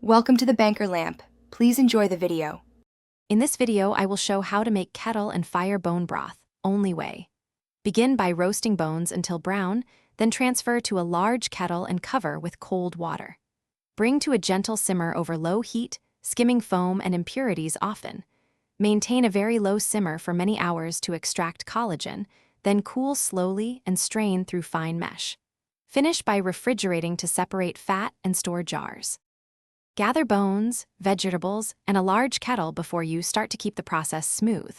Welcome to the Banker Lamp. Please enjoy the video. In this video, I will show how to make kettle and fire bone broth, only way. Begin by roasting bones until brown, then transfer to a large kettle and cover with cold water. Bring to a gentle simmer over low heat, skimming foam and impurities often. Maintain a very low simmer for many hours to extract collagen, then cool slowly and strain through fine mesh. Finish by refrigerating to separate fat and store jars. Gather bones, vegetables, and a large kettle before you start to keep the process smooth.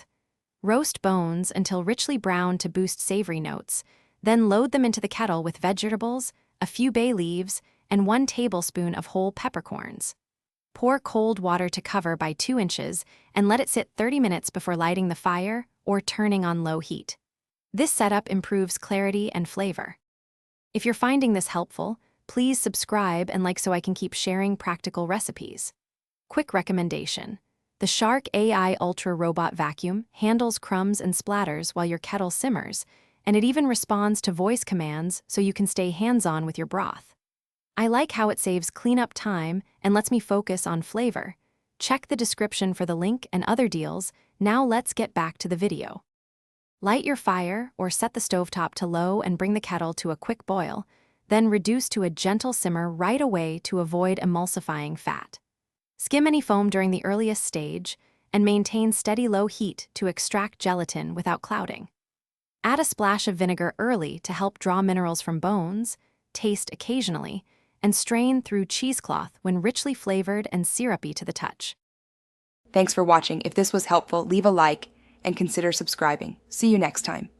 Roast bones until richly brown to boost savory notes, then load them into the kettle with vegetables, a few bay leaves, and 1 tablespoon of whole peppercorns. Pour cold water to cover by 2 inches and let it sit 30 minutes before lighting the fire or turning on low heat. This setup improves clarity and flavor. If you're finding this helpful, please subscribe and like so I can keep sharing practical recipes. Quick recommendation. The Shark AI Ultra Robot Vacuum handles crumbs and splatters while your kettle simmers, and it even responds to voice commands so you can stay hands-on with your broth. I like how it saves cleanup time and lets me focus on flavor. Check the description for the link and other deals. Now let's get back to the video. Light your fire or set the stovetop to low and bring the kettle to a quick boil, then reduce to a gentle simmer right away to avoid emulsifying fat. Skim any foam during the earliest stage and maintain steady low heat to extract gelatin without clouding. Add a splash of vinegar early to help draw minerals from bones, taste occasionally, and strain through cheesecloth when richly flavored and syrupy to the touch. Thanks for watching. If this was helpful, leave a like and consider subscribing. See you next time.